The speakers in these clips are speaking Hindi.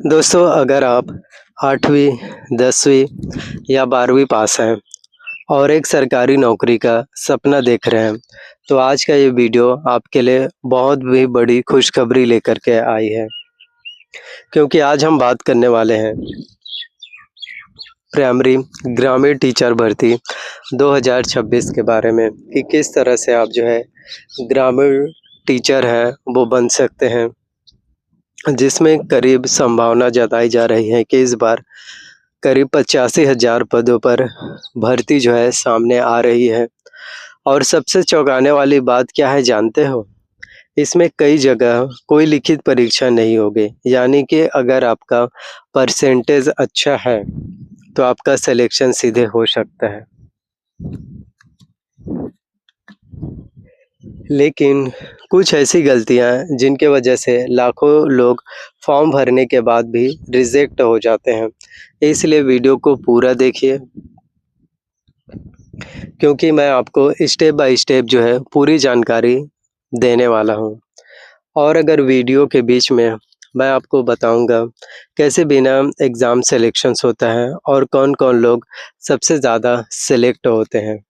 दोस्तों, अगर आप 8वीं, 10वीं या 12वीं पास हैं और एक सरकारी नौकरी का सपना देख रहे हैं, तो आज का ये वीडियो आपके लिए बहुत भी बड़ी खुशखबरी लेकर के आई है। क्योंकि आज हम बात करने वाले हैं प्राइमरी ग्रामीण टीचर भर्ती 2026 के बारे में कि किस तरह से आप जो है ग्रामीण टीचर हैं, वो बन सकते हैं। जिसमें करीब संभावना जताई जा रही है कि इस बार करीब 85,000 पदों पर भर्ती जो है सामने आ रही है। और सबसे चौंकाने वाली बात क्या है जानते हो? इसमें कई जगह कोई लिखित परीक्षा नहीं होगी, यानी कि अगर आपका परसेंटेज अच्छा है, तो आपका सिलेक्शन सीधे हो सकता है। लेकिन कुछ ऐसी गलतियाँ जिनके वजह से लाखों लोग फॉर्म भरने के बाद भी रिजेक्ट हो जाते हैं। इसलिए वीडियो को पूरा देखिए, क्योंकि मैं आपको स्टेप बाय स्टेप जो है पूरी जानकारी देने वाला हूँ। और अगर वीडियो के बीच में मैं आपको बताऊँगा कैसे बिना एग्ज़ाम सिलेक्शंस होता है और कौन-कौन लोग सबसे ज़्यादा सेलेक्ट होते हैं।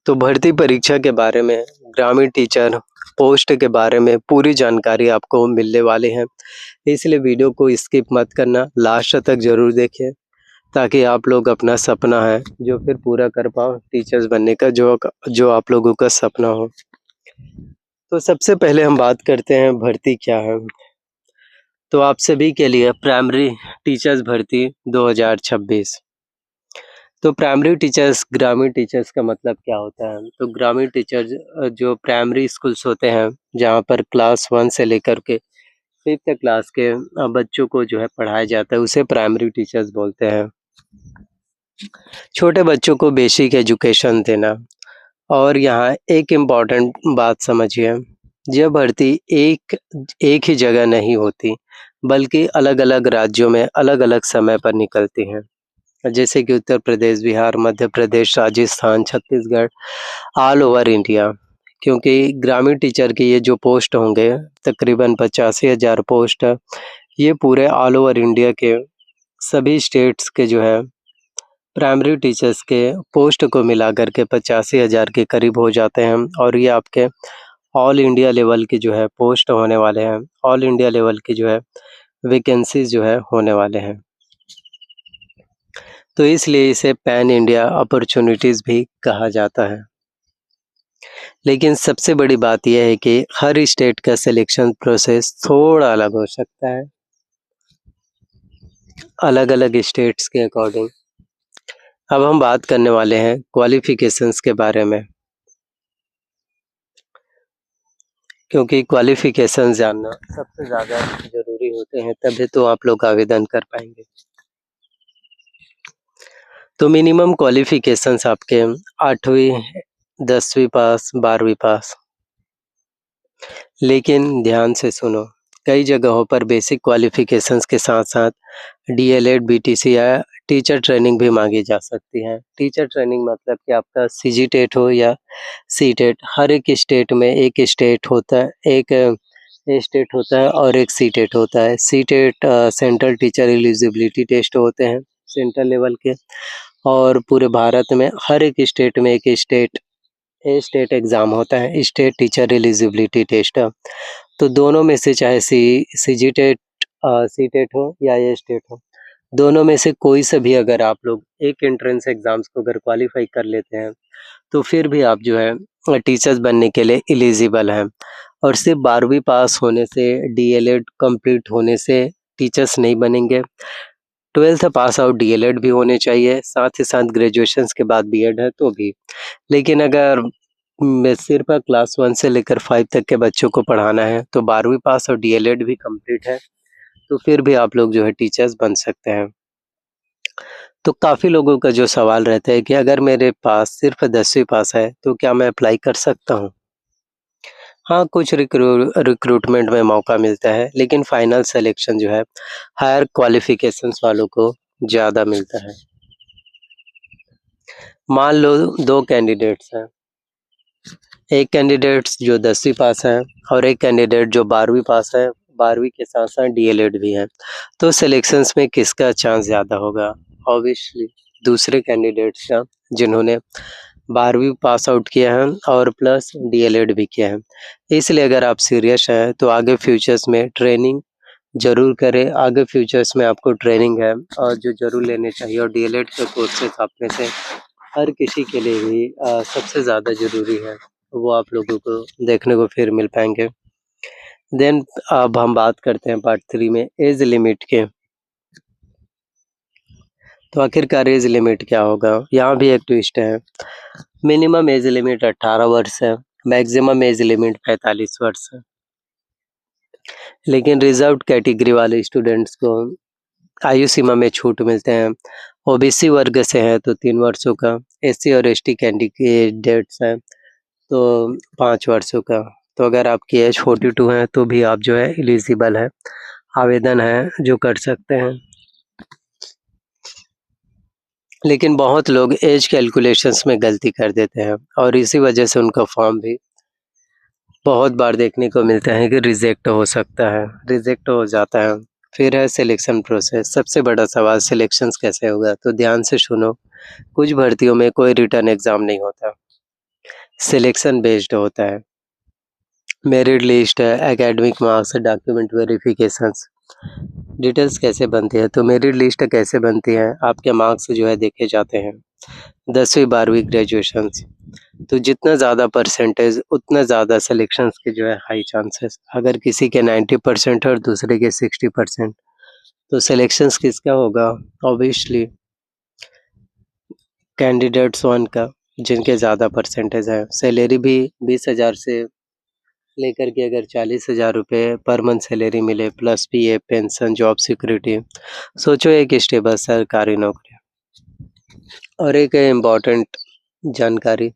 तो भर्ती परीक्षा के बारे में, ग्रामीण टीचर पोस्ट के बारे में पूरी जानकारी आपको मिलने वाली है। इसलिए वीडियो को स्किप मत करना, लास्ट तक ज़रूर देखिए, ताकि आप लोग अपना सपना है जो फिर पूरा कर पाओ टीचर्स बनने का, जो आप लोगों का सपना हो। तो सबसे पहले हम बात करते हैं भर्ती क्या है। तो आप सभी के लिए प्राइमरी टीचर्स भर्ती 2026। तो प्राइमरी टीचर्स, ग्रामीण टीचर्स का मतलब क्या होता है? तो ग्रामीण टीचर्स जो प्राइमरी स्कूल्स होते हैं, जहाँ पर क्लास 1 से लेकर के 5th क्लास के बच्चों को जो है पढ़ाया जाता है, उसे प्राइमरी टीचर्स बोलते हैं। छोटे बच्चों को बेसिक एजुकेशन देना। और यहाँ एक इम्पॉर्टेंट बात समझिए, यह भर्ती एक एक ही जगह नहीं होती, बल्कि अलग-अलग राज्यों में अलग-अलग समय पर निकलती हैं। जैसे कि Uttar Pradesh, Bihar, Madhya Pradesh, Rajasthan, Chhattisgarh, all over India. क्योंकि ग्रामीण टीचर के ये जो पोस्ट होंगे, तकरीबन 85,000 पोस्ट, ये पूरे ऑल ओवर इंडिया के सभी स्टेट्स के जो है प्राइमरी टीचर्स के पोस्ट को मिला कर के 85,000 के करीब हो जाते हैं। और ये आपके ऑल इंडिया लेवल की जो है पोस्ट होने वाले हैं, ऑल इंडिया लेवल की जो है वैकेंसीज़ जो है होने वाले हैं। तो इसलिए इसे पैन इंडिया अपॉर्च्युनिटीज़ भी कहा जाता है। लेकिन सबसे बड़ी बात ये है कि हर स्टेट का सिलेक्शन प्रोसेस थोड़ा अलग हो सकता है, अलग-अलग स्टेट्स के अकॉर्डिंग। अब हम बात करने वाले हैं क्वालिफ़िकेशंस के बारे में, क्योंकि क्वालिफ़िकेशंस जानना सबसे ज़्यादा ज़रूरी होते हैं, तभी तो आप लोग आवेदन कर पाएँगे। तो मिनिमम क्वालिफ़िकेशंस आपके 8वीं, 10वीं पास, 12वीं पास। लेकिन ध्यान से सुनो, कई जगहों पर बेसिक क्वालिफ़िकेशंस के साथ-साथ डीएलएड, बीटीसी या टीचर ट्रेनिंग भी माँगी जा सकती है। टीचर ट्रेनिंग मतलब कि आपका सीजीटेट हो या सीटेट, हर एक स्टेट में एक स्टेट होता है, एक स्टेट होता है और एक सीटेट होता है। CTET central teacher eligibility test होते हैं, सेंट्रल लेवल के। और पूरे भारत में हर एक स्टेट में एक स्टेट एग्ज़ाम होता है, स्टेट टीचर एलिजिबिलिटी टेस्ट। तो दोनों में से चाहे सीजीटेट सीटेट हो या ये स्टेट हो, दोनों में से कोई से भी अगर आप लोग एक एंट्रेंस एग्ज़ाम्स को अगर क्वालीफाई कर लेते हैं, तो फिर भी आप जो है टीचर्स बनने के लिए एलिजिबल हैं। और सिर्फ़ 12वीं पास होने से, डीएलएड कंप्लीट होने से टीचर्स नहीं बनेंगे। 12th पास आउट डीएलएड भी होने चाहिए, साथ ही साथ ग्रेजुएशंस के बाद बीएड है तो भी। लेकिन अगर मैं सिर्फ़ क्लास 1 से लेकर 5 तक के बच्चों को पढ़ाना है, तो 12वीं पास और डीएलएड भी कंप्लीट है, तो फिर भी आप लोग जो है टीचर्स बन सकते हैं। तो काफ़ी लोगों का जो सवाल रहता है कि अगर मेरे पास सिर्फ़ 10वीं पास है, तो क्या मैं अप्लाई कर सकता हूँ? हाँ, कुछ रिक्रूटमेंट में मौका मिलता है, लेकिन फाइनल सिलेक्शन जो है हायर क्वालिफ़िकेशंस वालों को ज़्यादा मिलता है। मान लो 2 कैंडिडेट्स हैं, एक कैंडिडेट्स जो 10वीं पास है और एक कैंडिडेट जो 12वीं पास है, 12वीं के साथ-साथ डीएलएड भी है। तो सिलेक्शंस में किसका चांस ज़्यादा होगा? ऑब्वियसली दूसरे कैंडिडेट्स का जिन्होंने 12वीं पास आउट किया है और प्लस डीएलएड भी किया है। इसलिए अगर आप सीरियस हैं तो आगे फ्यूचर्स में ट्रेनिंग ज़रूर करें। आगे फ्यूचर्स में आपको ट्रेनिंग है और जो ज़रूर लेने चाहिए और डीएलएड के कोर्सेज़ आप में से हर किसी के लिए ही सबसे ज़्यादा ज़रूरी है, वो आप लोगों को देखने को फिर मिल पाएँगे। देन अब हम बात करते हैं पार्ट 3 में एज लिमिट के। तो आखिरकार एज लिमिट क्या होगा? यहाँ भी एक ट्विस्ट है। मिनिमम एज लिमिट 18 वर्ष है, मैक्सिमम एज लिमिट 45 वर्ष है। लेकिन रिजर्व्ड कैटेगरी वाले स्टूडेंट्स को आयु सीमा में छूट मिलते हैं। ओबीसी वर्ग से हैं तो 3 वर्षों का, एससी और एसटी कैंडिडेट्स हैं तो 5 वर्षों का। तो अगर आपकी एज 42 है तो भी आप जो है एलिजिबल हैं, आवेदन है जो कर सकते हैं। लेकिन बहुत लोग एज कैलकुलेशंस में गलती कर देते हैं और इसी वजह से उनका फॉर्म भी बहुत बार देखने को मिलता है कि रिजेक्ट हो सकता है, रिजेक्ट हो जाता है। फिर है सिलेक्शन प्रोसेस। सबसे बड़ा सवाल सिलेक्शंस कैसे होगा? तो ध्यान से सुनो, कुछ भर्तियों में कोई रिटन एग्ज़ाम नहीं होता, सिलेक्शन बेस्ड होता है। मेरिट लिस्ट है, academic marks, document verifications. Details कैसे बनती है? तो मेरिट लिस्ट कैसे बनती है? आपके मार्क्स जो है देखे जाते हैं, 10वीं 12वीं ग्रेजुएशंस। तो जितना ज़्यादा परसेंटेज उतना ज़्यादा सिलेक्शंस के जो है हाई चांसेस। अगर किसी के 90% है और दूसरे के 60%, तो सिलेक्शंस किसका होगा? ऑब्वियसली कैंडिडेट्स 1 का, जिनके ज़्यादा परसेंटेज है। सैलरी भी 20,000 से लेकर के अगर 40,000 रुपये पर मंथ सैलरी मिले plus PF, pension, job security, सोचो एक स्टेबल सरकारी नौकरी। और एक इम्पॉर्टेंट जानकारी,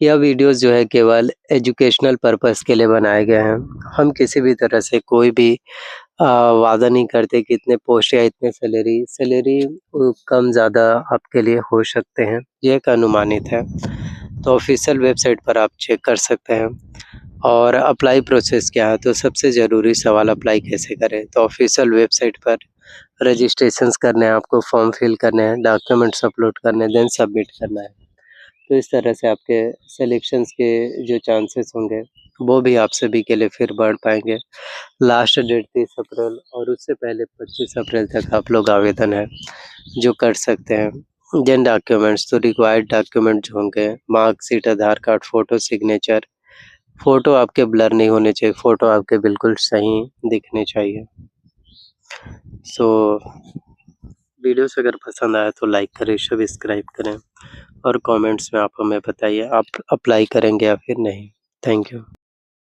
यह वीडियोस जो है केवल एजुकेशनल पर्पस के लिए बनाए गए हैं। हम किसी भी तरह से कोई भी वादा नहीं करते कि इतने पोस्ट या इतने सैलरी कम ज़्यादा आपके लिए हो सकते हैं, ये एक अनुमानित है। तो ऑफ़िशियल वेबसाइट पर आप चेक कर सकते हैं। और अप्लाई प्रोसेस क्या है? तो सबसे ज़रूरी सवाल अप्लाई कैसे करें? तो ऑफ़िशियल वेबसाइट पर रजिस्ट्रेशंस करने हैं, आपको फॉर्म फिल करने हैं, डॉक्यूमेंट्स अपलोड करने हैं, देन सबमिट करना है। तो इस तरह से आपके सिलेक्शंस के जो चांसेस होंगे वो भी आप सभी के लिए फिर बढ़ पाएँगे। लास्ट डेट 30 अप्रैल और उससे पहले 25 अप्रैल तक आप लोग आवेदन है जो कर सकते हैं। देन डॉक्यूमेंट्स, तो रिक्वायर्ड डॉक्यूमेंट जो होंगे मार्कशीट, आधार कार्ड, फ़ोटो, सिग्नेचर। फ़ोटो आपके ब्लर नहीं होने चाहिए, फ़ोटो आपके बिल्कुल सही दिखने चाहिए। सो वीडियोस अगर पसंद आया तो लाइक करें, सब्सक्राइब करें और कमेंट्स में आप हमें बताइए आप अप्लाई करेंगे या फिर नहीं। Thank you.